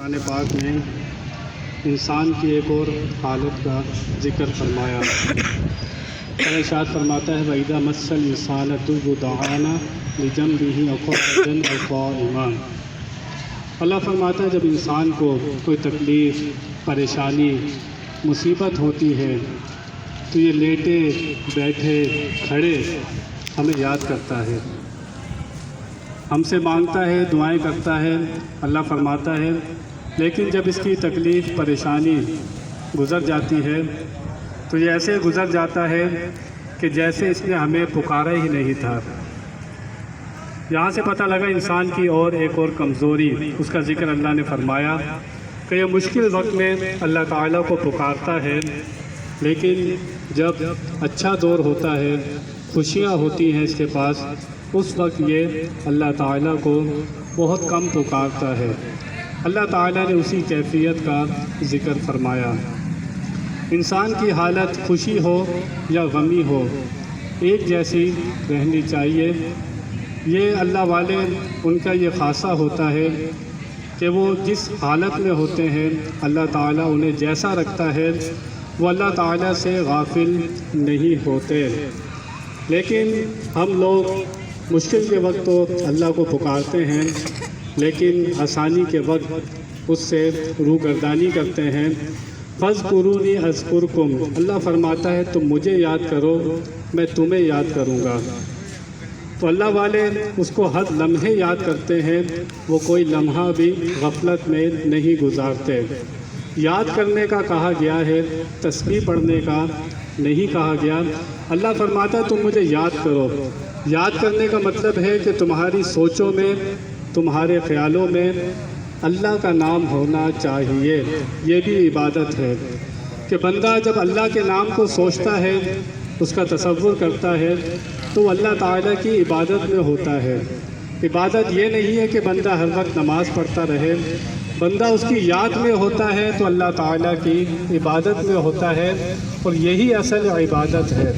قرآن پاک میں انسان کی ایک اور حالت کا ذکر فرمایا۔ ارشاد فرماتا ہے وَإِذَا مَسَّ الْإِنسَانَ الضُّرُّ دَعَانَا لِجَنبِهِ أَوْ قَاعِدًا أَوْ قَائِمًا۔ اللہ فرماتا ہے جب انسان کو کوئی تکلیف، پریشانی، مصیبت ہوتی ہے تو یہ لیٹے بیٹھے کھڑے ہمیں یاد کرتا ہے، ہم سے مانگتا ہے، دعائیں کرتا ہے۔ اللہ فرماتا ہے لیکن جب اس کی تکلیف، پریشانی گزر جاتی ہے تو یہ ایسے گزر جاتا ہے کہ جیسے اس نے ہمیں پکارا ہی نہیں تھا۔ یہاں سے پتہ لگا انسان کی اور ایک اور کمزوری، اس کا ذکر اللہ نے فرمایا کہ یہ مشکل وقت میں اللہ تعالیٰ کو پکارتا ہے، لیکن جب اچھا دور ہوتا ہے، خوشیاں ہوتی ہیں اس کے پاس، اس وقت یہ اللہ تعالیٰ کو بہت کم پکارتا ہے۔ اللہ تعالیٰ نے اسی کیفیت کا ذکر فرمایا۔ انسان کی حالت خوشی ہو یا غمی ہو ایک جیسی رہنی چاہیے۔ یہ اللہ والے ان کا یہ خاصہ ہوتا ہے کہ وہ جس حالت میں ہوتے ہیں اللہ تعالیٰ انہیں جیسا رکھتا ہے، وہ اللہ تعالیٰ سے غافل نہیں ہوتے۔ لیکن ہم لوگ مشکل کے وقت تو اللہ کو پکارتے ہیں، لیکن آسانی کے وقت اس سے روگردانی کرتے ہیں۔ فَاذْكُرُونِي أَذْكُرْكُمْ، اللہ فرماتا ہے تم مجھے یاد کرو، میں تمہیں یاد کروں گا۔ تو اللہ والے اس کو ہر لمحے یاد کرتے ہیں، وہ کوئی لمحہ بھی غفلت میں نہیں گزارتے۔ یاد کرنے کا کہا گیا ہے، تسبیح پڑھنے کا نہیں کہا گیا۔ اللہ فرماتا ہے تم مجھے یاد کرو۔ یاد کرنے کا مطلب ہے کہ تمہاری سوچوں میں، تمہارے خیالوں میں اللہ کا نام ہونا چاہیے۔ یہ بھی عبادت ہے کہ بندہ جب اللہ کے نام کو سوچتا ہے، اس کا تصور کرتا ہے، تو اللہ تعالیٰ کی عبادت میں ہوتا ہے۔ عبادت یہ نہیں ہے کہ بندہ ہر وقت نماز پڑھتا رہے، بندہ اس کی یاد میں ہوتا ہے تو اللہ تعالیٰ کی عبادت میں ہوتا ہے، اور یہی اصل عبادت ہے۔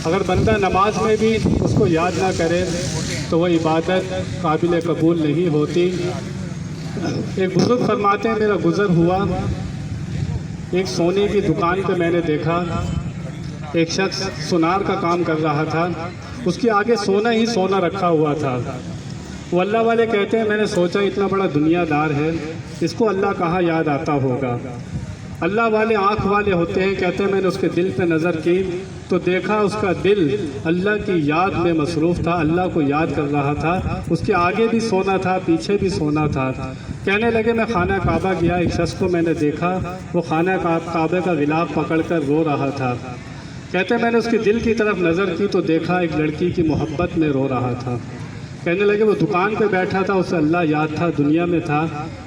اگر بندہ نماز میں بھی اس کو یاد نہ کرے تو وہ عبادت قابل قبول نہیں ہوتی۔ ایک بزرگ فرماتے ہیں میرا گزر ہوا، ایک سونے کی دکان پہ میں نے دیکھا ایک شخص سونار کا کام کر رہا تھا، اس کے آگے سونا ہی سونا رکھا ہوا تھا۔ وہ اللہ والے کہتے ہیں میں نے سوچا اتنا بڑا دنیا دار ہے، اس کو اللہ کہاں یاد آتا ہوگا۔ اللہ والے آنکھ والے ہوتے ہیں، کہتے ہیں میں نے اس کے دل پہ نظر کی تو دیکھا اس کا دل اللہ کی یاد میں مصروف تھا، اللہ کو یاد کر رہا تھا۔ اس کے آگے بھی سونا تھا، پیچھے بھی سونا تھا۔ کہنے لگے میں خانہ کعبہ گیا، ایک شخص کو میں نے دیکھا وہ خانہ کعبہ کا غلاف پکڑ کر رو رہا تھا۔ کہتے ہیں میں نے اس کے دل کی طرف نظر کی تو دیکھا ایک لڑکی کی محبت میں رو رہا تھا۔ کہنے لگے وہ دکان پہ بیٹھا تھا، اسے اللہ یاد تھا، دنیا میں تھا،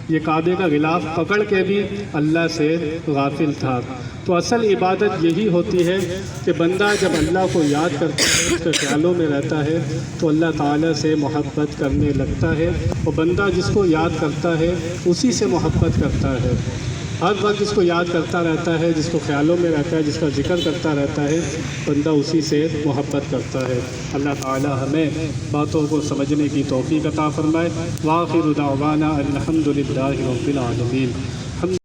یہ کعبے کا غلاف پکڑ کے بھی اللہ سے غافل تھا۔ تو اصل عبادت یہی ہوتی ہے کہ بندہ جب اللہ کو یاد کرتا ہے، اس کے خیالوں میں رہتا ہے تو اللہ تعالیٰ سے محبت کرنے لگتا ہے، اور بندہ جس کو یاد کرتا ہے اسی سے محبت کرتا ہے۔ ہر وقت جس کو یاد کرتا رہتا ہے، جس کو خیالوں میں رہتا ہے، جس کا ذکر کرتا رہتا ہے، بندہ اسی سے محبت کرتا ہے۔ اللہ تعالی ہمیں باتوں کو سمجھنے کی توفیق عطا فرمائے۔ وآخر دعوانا الحمد للہ رب العالمین۔